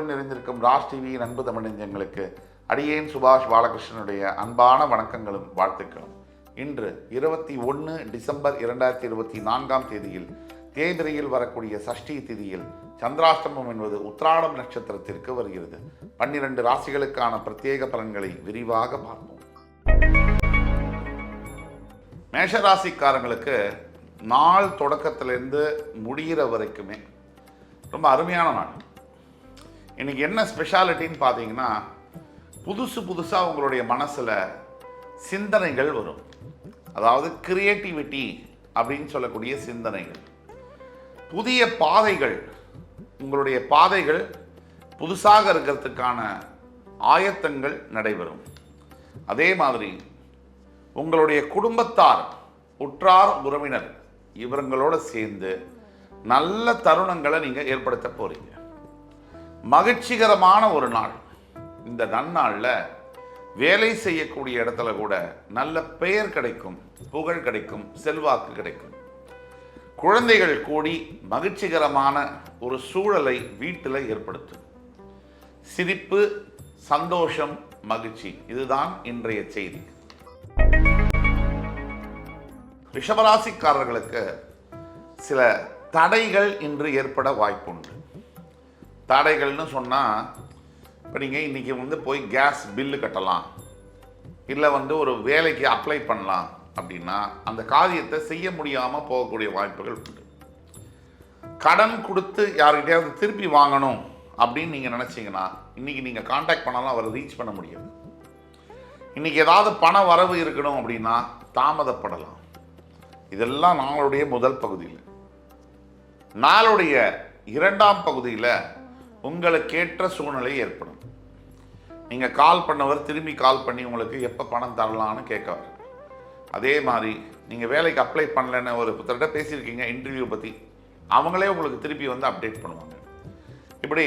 உலகெங்கிலும் நிறைந்திருக்கும் ராஜ் டிவி அன்பு தமிழ் நெஞ்சங்களுக்கு அடியேன் சுபாஷ் பாலகிருஷ்ணனுடைய அன்பான வணக்கங்களும் வாழ்த்துக்களும். இன்று 21 டிசம்பர் 2024 தேதியில் தேய்பிரையில் வரக்கூடிய சஷ்டி திதியில் சந்திராஷ்டமம் என்பது உத்திராடம் நட்சத்திரத்திற்கு வருகிறது. 12 ராசிகளுக்கான பிரத்யேக பலன்களை விரிவாக பார்ப்போம். மேஷராசிக்காரங்களுக்கு நாள் தொடக்கத்திலிருந்து முடிகிற வரைக்குமே ரொம்ப அருமையான நாள். இன்னைக்கு என்ன ஸ்பெஷாலிட்டின்னு பார்த்தீங்கன்னா, புதுசாக உங்களுடைய மனசில் சிந்தனைகள் வரும். அதாவது கிரியேட்டிவிட்டி அப்படின்னு சொல்லக்கூடிய சிந்தனைகள், புதிய பாதைகள், உங்களுடைய பாதைகள் புதுசாக இருக்கிறதுக்கான ஆயத்தங்கள் நடைபெறும். அதே மாதிரி உங்களுடைய குடும்பத்தார், உற்றார் உறவினர் இவங்களோட சேர்ந்து நல்ல தருணங்களை நீங்கள் ஏற்படுத்த போறீங்க. மகிழ்ச்சிகரமான ஒரு நாள். இந்த நன்னாளில் வேலை செய்யக்கூடிய இடத்துல கூட நல்ல பெயர் கிடைக்கும், புகழ் கிடைக்கும், செல்வாக்கு கிடைக்கும். குழந்தைகள் கூடி மகிழ்ச்சிகரமான ஒரு சூழலை வீட்டில் ஏற்படுத்தும். சிரிப்பு, சந்தோஷம், மகிழ்ச்சி, இதுதான் இன்றைய செய்தி. ரிஷபராசிக்காரர்களுக்கு சில தடைகள் இன்று ஏற்பட வாய்ப்புண்டு. தடைகள்னு சொன்னால், இப்போ நீங்கள் இன்றைக்கி போய் கேஸ் பில்லு கட்டலாம், இல்லை ஒரு வேலைக்கு அப்ளை பண்ணலாம் அப்படின்னா அந்த காரியத்தை செய்ய முடியாமல் போகக்கூடிய வாய்ப்புகள் உண்டு. கடன் கொடுத்து யார்கிட்டையாவது திருப்பி வாங்கணும் அப்படின்னு நீங்கள் நினச்சிங்கன்னா இன்றைக்கி நீங்கள் கான்டாக்ட் பண்ணாலும் அவரை ரீச் பண்ண முடியாது. இன்றைக்கி ஏதாவது பண வரவு இருக்கணும் அப்படின்னா தாமதப்படலாம். இதெல்லாம் நாளுடைய முதல் பகுதியில். நாளுடைய இரண்டாம் பகுதியில் உங்களுக்கேற்ற சூழ்நிலை ஏற்படும். நீங்கள் கால் பண்ணவர் திரும்பி கால் பண்ணி உங்களுக்கு எப்போ பணம் தரலான்னு கேட்கவர். அதே மாதிரி நீங்கள் வேலைக்கு அப்ளை பண்ணலன்னு ஒரு புத்தர்கிட்ட பேசியிருக்கீங்க இன்டர்வியூ பற்றி, அவங்களே உங்களுக்கு திருப்பி அப்டேட் பண்ணுவாங்க. இப்படி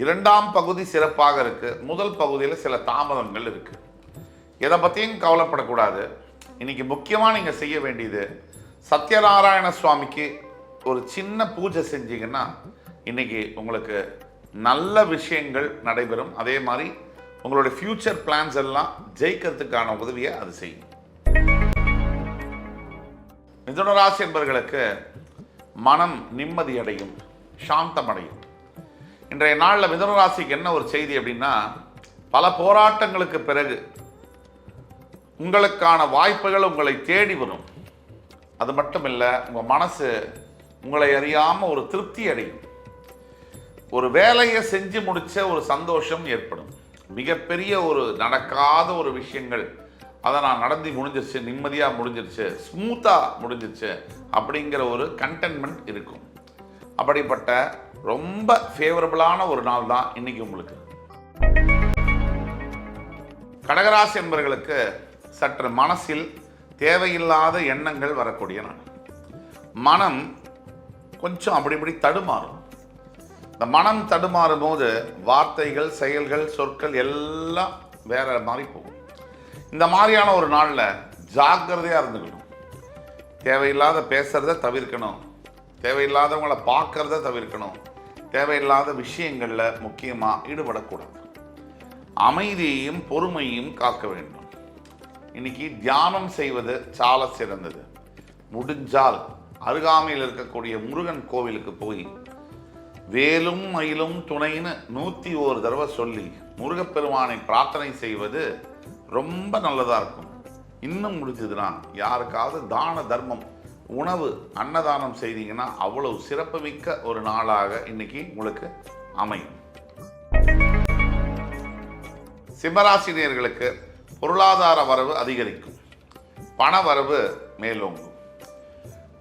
இரண்டாம் பகுதி சிறப்பாக இருக்குது. முதல் பகுதியில் சில தாமதங்கள் இருக்குது. எதை பற்றியும் கவலைப்படக்கூடாது. இன்னைக்கு முக்கியமாக நீங்கள் செய்ய வேண்டியது, சத்யநாராயண சுவாமிக்கு ஒரு சின்ன பூஜை செஞ்சீங்கன்னா இன்னைக்கு உங்களுக்கு நல்ல விஷயங்கள் நடைபெறும். அதே மாதிரி உங்களுடைய ஃபியூச்சர் பிளான்ஸ் எல்லாம் ஜெயிக்கிறதுக்கான உதவியை அது செய்யும். மிதுன ராசி என்பவர்களுக்கு மனம் நிம்மதியடையும், சாந்தமடையும். இன்றைய நாளில் மிதுன ராசிக்கு என்ன ஒரு செய்தி அப்படின்னா, பல போராட்டங்களுக்கு பிறகு உங்களுக்கான வாய்ப்புகள் உங்களை தேடி வரும். அது மட்டும் இல்லை, உங்கள் மனசு உங்களை அறியாமல் ஒரு திருப்தி அடையும். ஒரு வேலையை செஞ்சு முடித்த ஒரு சந்தோஷம் ஏற்படும். மிகப்பெரிய ஒரு நடக்காத ஒரு விஷயங்கள் அதை நான் நடந்து முடிஞ்சிருச்சு, நிம்மதியாக முடிஞ்சிருச்சு, ஸ்மூத்தாக முடிஞ்சிருச்சு அப்படிங்கிற ஒரு கண்டென்ட்மெண்ட் இருக்கும். அப்படிப்பட்ட ரொம்ப ஃபேவரபிளான ஒரு நாள் தான் இன்னைக்கு உங்களுக்கு. கடகராசி என்பவர்களுக்கு சற்று மனசில் தேவையில்லாத எண்ணங்கள் வரக்கூடிய நாள். மனம் கொஞ்சம் அப்படி தடுமாறும். இந்த மனம் தடுமாறும் போது வார்த்தைகள், செயல்கள், சொற்கள் எல்லாம் வேற மாதிரி போகும். இந்த மாதிரியான ஒரு நாளில் ஜாக்கிரதையாக இருந்துக்கணும். தேவையில்லாத பேசுறத தவிர்க்கணும், தேவையில்லாதவங்களை பார்க்கறத தவிர்க்கணும், தேவையில்லாத விஷயங்களில் முக்கியமாக ஈடுபடக்கூடாது. அமைதியையும் பொறுமையும் காக்க வேண்டும். இன்னைக்கு தியானம் செய்வது சால சிறந்தது. முடிஞ்சால் அருகாமையில் இருக்கக்கூடிய முருகன் கோவிலுக்கு போய் வேலும் மயிலும் துணைன்னு 101 தடவை சொல்லி முருகப்பெருமானை பிரார்த்தனை செய்வது ரொம்ப நல்லதாக இருக்கும். இன்னும் முடிஞ்சதுன்னா யாருக்காவது தான தர்மம், உணவு, அன்னதானம் செய்தீங்கன்னா அவ்வளவு சிறப்புமிக்க ஒரு நாளாக இன்னைக்கு உங்களுக்கு அமையும். சிம்மராசினியர்களுக்கு பொருளாதார வரவு அதிகரிக்கும், பண வரவு மேலோங்கும்.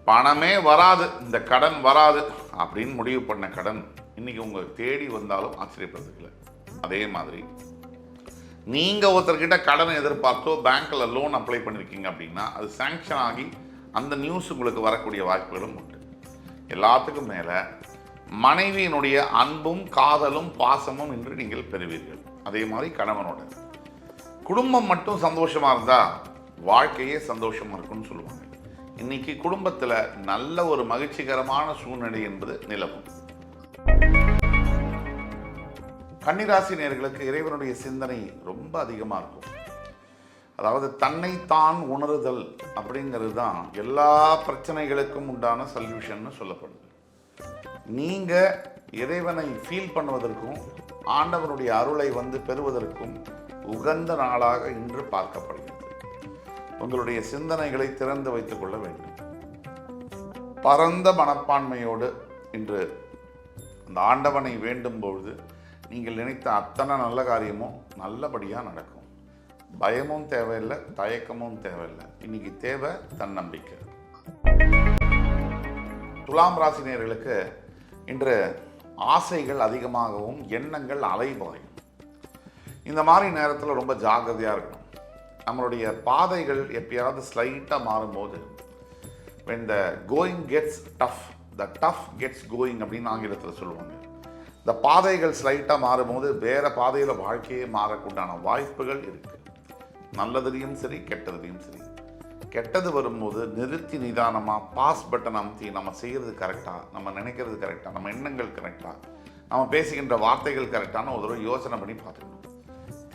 பணமே வராது, இந்த கடன் வராது அப்படின்னு முடிவு பண்ண கடன் இன்னைக்கு உங்களை தேடி வந்தாலும் ஆச்சரியப்படுறதில்லை. அதே மாதிரி நீங்கள் ஒருத்தர்கிட்ட கடனை எதிர்பார்த்தோ பேங்க்கில் லோன் அப்ளை பண்ணியிருக்கீங்க அப்படின்னா அது சாங்ஷன் ஆகி அந்த நியூஸ் உங்களுக்கு வரக்கூடிய வாய்ப்புகளும் உண்டு. எல்லாத்துக்கும் மேலே மனைவியினுடைய அன்பும் காதலும் பாசமும் இன்று நீங்கள் பெறுவீர்கள். அதே மாதிரி கணவனோட குடும்பம் மட்டும் சந்தோஷமாக இருந்தால் வாழ்க்கையே சந்தோஷமாக இருக்கும்னு சொல்லுவாங்க. இன்னைக்கு குடும்பத்தில் நல்ல ஒரு மகிழ்ச்சிகரமான சூழ்நிலை என்பது நிலவும். கன்னிராசி நேயர்களுக்கு இறைவனுடைய சிந்தனை ரொம்ப அதிகமாக இருக்கும். அதாவது தன்னைத்தான் உணருதல் அப்படிங்கிறது தான் எல்லா பிரச்சனைகளுக்கும் உண்டான சொல்யூஷன் சொல்லப்படுது. நீங்கள் இறைவனை ஃபீல் பண்ணுவதற்கும் ஆண்டவனுடைய அருளை பெறுவதற்கும் உகந்த நாளாக இன்று பார்க்கப்படுகிறது. உங்களுடைய சிந்தனைகளை திறந்து வைத்துக் கொள்ள வேண்டும். பரந்த மனப்பான்மையோடு இன்று அந்த ஆண்டவனை வேண்டும் பொழுது நீங்கள் நினைத்த அத்தனை நல்ல காரியமும் நல்லபடியாக நடக்கும். பயமும் தேவையில்லை, தயக்கமும் தேவையில்லை. இன்னைக்கு தேவை தன்னம்பிக்கை. துலாம் ராசி நேயர்களுக்கு இன்று ஆசைகள் அதிகமாகவும் எண்ணங்கள் அலைபாயும். இந்த மாதிரி நேரத்தில் ரொம்ப ஜாக்கிரதையாக இருக்கணும். நம்மளுடைய பாதைகள் எப்பயாவது ஸ்லைட்டாக மாறும்போது when the going gets tough, the tough gets going அப்படின்னு ஆங்கிலத்தில் சொல்லுவாங்க. இந்த பாதைகள் ஸ்லைட்டாக மாறும்போது வேறு பாதையில் வாழ்க்கையே மாறக்கூடான வாய்ப்புகள் இருக்குது. நல்லதுலேயும் சரி, கெட்டதுலேயும் சரி. கெட்டது வரும்போது நிறுத்தி நிதானமாக பாஸ் பட்டன் அமுத்தி நம்ம செய்கிறது கரெக்டாக, நம்ம நினைக்கிறது கரெக்டாக, நம்ம எண்ணங்கள் கரெக்டாக, நம்ம பேசுகின்ற வார்த்தைகள் கரெக்டான ஒரு தடவை யோசனை பண்ணி பார்த்துக்கணும்.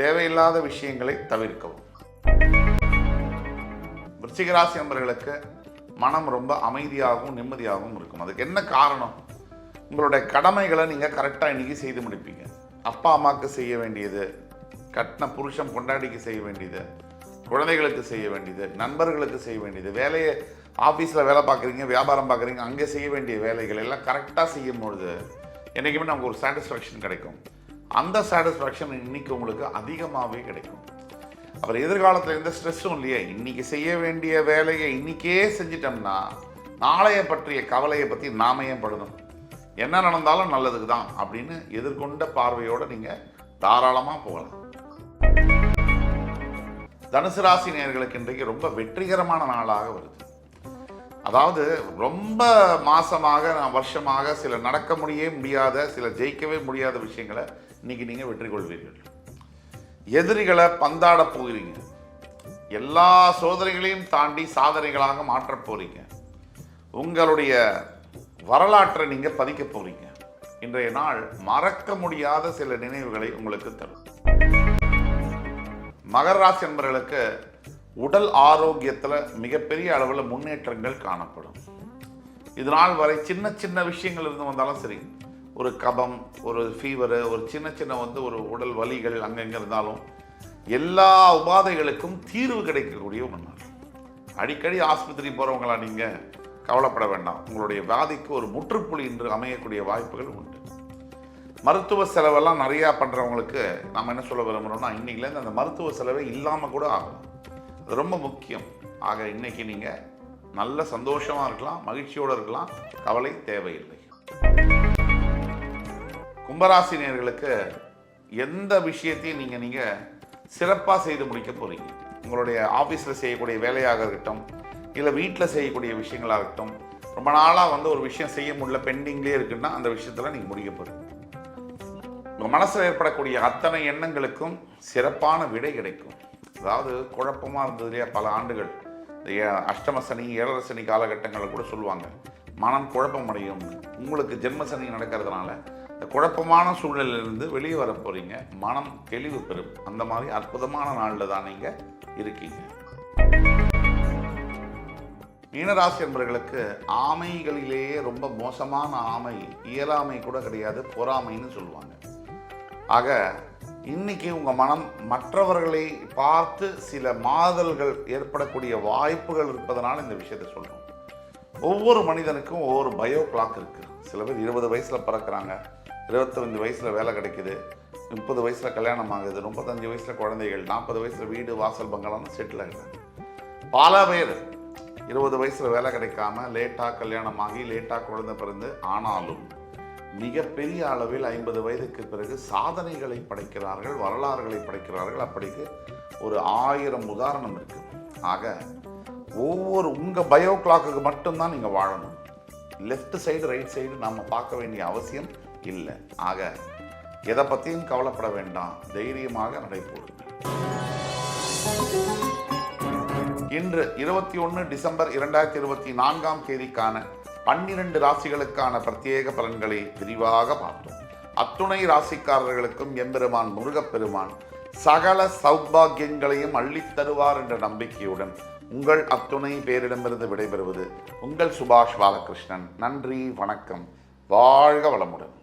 தேவையில்லாத விஷயங்களை தவிர்க்கவும். விருச்சிக ராசி நண்பர்களுக்கு மனம் ரொம்ப அமைதியாகவும் நிம்மதியாகவும் இருக்கும். அதுக்கு என்ன காரணம்? உங்களுடைய கடமைகளை நீங்கள் கரெக்டாக இன்றைக்கி செய்து முடிப்பீங்க. அப்பா அம்மாவுக்கு செய்ய வேண்டியது, கட்டின புருஷன் பொண்டாட்டிக்கு செய்ய வேண்டியது, குழந்தைகளுக்கு செய்ய வேண்டியது, நண்பர்களுக்கு செய்ய வேண்டியது, வேலையை ஆஃபீஸில் வேலை பார்க்குறீங்க, வியாபாரம் பார்க்குறீங்க, அங்கே செய்ய வேண்டிய வேலைகள் எல்லாம் கரெக்டாக செய்யும் பொழுது என்றைக்குமே நமக்கு ஒரு சாட்டிஸ்ஃபேக்ஷன் கிடைக்கும். அந்த சாட்டிஸ்ஃபேக்ஷன் இன்றைக்கி உங்களுக்கு அதிகமாகவே கிடைக்கும். அப்புறம் எதிர்காலத்தில் எந்த ஸ்ட்ரெஸ்ஸும் இல்லையே. இன்றைக்கி செய்ய வேண்டிய வேலையை இன்றைக்கே செஞ்சிட்டோம்னா நாளைய பற்றிய கவலையை பற்றி நாம ஏன் படணும்? என்ன நடந்தாலும் நல்லதுக்கு தான் அப்படின்னு எதிர்கொண்ட பார்வையோடு நீங்கள் தாராளமாக போகலாம். தனுசு ராசி நேயர்களுக்கு இன்றைக்கு ரொம்ப வெற்றிகரமான நாளாக வருது. அதாவது ரொம்ப மாசமாக, வருஷமாக சில நடக்க முடியாத, சில ஜெயிக்கவே முடியாத விஷயங்களை இன்னைக்கு நீங்கள் வெற்றி கொள்வீர்கள். எதிரிகளை பந்தாட போகிறீங்க. எல்லா சோதனைகளையும் தாண்டி சாதனைகளாக மாற்றப் போறீங்க. உங்களுடைய வரலாற்றை நீங்கள் பதிக்க போறீங்க. இன்றைய நாள் மறக்க முடியாத சில நினைவுகளை உங்களுக்கு தரும். மகர ராசி என்பவர்களுக்கு உடல் ஆரோக்கியத்தில் மிகப்பெரிய அளவில் முன்னேற்றங்கள் காணப்படும். இது நாள் வரை சின்ன சின்ன விஷயங்கள் இருந்து வந்தாலும் சரி, ஒரு கபம், ஒரு ஃபீவரு, ஒரு சின்ன ஒரு உடல் வலிகள் அங்கங்கே இருந்தாலும் எல்லா உபாதைகளுக்கும் தீர்வு கிடைக்கக்கூடிய ஒரு நாள். அடிக்கடி ஆஸ்பத்திரி போகிறவங்களா நீங்கள் கவலைப்பட வேண்டாம். உங்களுடைய வியாதிக்கு ஒரு முற்றுப்புள்ளி இன்று அமையக்கூடிய வாய்ப்புகள் உண்டு. மருத்துவ செலவெல்லாம் நிறையா பண்ணுறவங்களுக்கு நம்ம என்ன சொல்ல விரும்புகிறோம்னா, இன்றைக்கிலேருந்து அந்த மருத்துவ செலவே இல்லாமல் கூட ஆகும். அது ரொம்ப முக்கியம். ஆக இன்னைக்கு நீங்கள் நல்ல சந்தோஷமாக இருக்கலாம், மகிழ்ச்சியோடு இருக்கலாம், கவலை தேவையில்லை. கும்பராசி நேயர்களுக்கு எந்த விஷயத்தையும் நீங்கள் சிறப்பாக செய்து முடிக்க போகிறீங்க. உங்களுடைய ஆஃபீஸில் செய்யக்கூடிய வேலையாக இருக்கட்டும், இல்லை வீட்டில் செய்யக்கூடிய விஷயங்களாக இருக்கட்டும், ரொம்ப நாளாக ஒரு விஷயம் செய்ய முடியல, பெண்டிங்லேயே இருக்குன்னா அந்த விஷயத்தில் நீங்கள் முடிக்க போகிறீங்க. உங்கள் மனசில் ஏற்படக்கூடிய அத்தனை எண்ணங்களுக்கும் சிறப்பான விடை கிடைக்கும். அதாவது குழப்பமாக இருந்தது இல்லையா பல ஆண்டுகள், அஷ்டம சனி, ஏழரை சனி காலகட்டங்களில் கூட சொல்லுவாங்க மனம் குழப்பம் அடையும். உங்களுக்கு ஜென்ம சனி நடக்கிறதுனால இந்த குழப்பமான சூழ்நிலையிலிருந்து வெளியே வர போகிறீங்க. மனம் தெளிவு பெறும். அந்த மாதிரி அற்புதமான நாளில் தான் நீங்கள் இருக்கீங்க. மீனராசி என்பவர்களுக்கு ஆமைகளிலேயே ரொம்ப மோசமான ஆமை இயலாமை கூட கிடையாது, பொறாமைன்னு சொல்லுவாங்க. ஆக இன்னைக்கு உங்கள் மனம் மற்றவர்களை பார்த்து சில மாறுதல்கள் ஏற்படக்கூடிய வாய்ப்புகள் இருப்பதனால இந்த விஷயத்தை சொல்கிறோம். ஒவ்வொரு மனிதனுக்கும் ஒவ்வொரு பயோ கிளாக் இருக்குது. சில பேர் 20 வயசில் பிறக்கிறாங்க, 25 வயசில் வேலை கிடைக்குது, 30 வயசில் கல்யாணம் ஆகுது, 35 வயசில் குழந்தைகள், 40 வயசில் வீடு வாசல் பங்களான்னு செட்டில் ஆகிடுறாங்க. பல பேர் 20 வயசில் வேலை கிடைக்காம லேட்டாக கல்யாணம் ஆகி லேட்டாக குழந்தை பிறந்து, ஆனாலும் மிகப்பெரிய அளவில் 50 வயதுக்கு பிறகு சாதனைகளை படைக்கிறார்கள், வரலாறுகளை படைக்கிறார்கள். அப்படிக்கு ஒரு 1000 உதாரணம் இருக்குது. ஆக ஒவ்வொரு உங்கள் பயோ கிளாக்குக்கு மட்டும்தான் நீங்கள் வாழணும். லெஃப்ட் சைடு ரைட் சைடு நாம் பார்க்க வேண்டிய அவசியம் இல்லை. ஆக எதை பற்றியும் கவலைப்பட வேண்டாம், தைரியமாக நடைபோடுங்க. இன்று 21 டிசம்பர் 2024 தேதிக்கான 12 ராசிகளுக்கான பிரத்யேக பலன்களை விரிவாக பார்த்தோம். அத்துணை ராசிக்காரர்களுக்கும் எம்பெருமான் முருகப்பெருமான் சகல சௌபாகியங்களையும் அள்ளித் தருவார் என்ற நம்பிக்கையுடன் உங்கள் அத்துணை பேரிடமிருந்து விடைபெறுவது உங்கள் சுபாஷ் பாலகிருஷ்ணன். நன்றி, வணக்கம், வாழ்க வளமுடன்.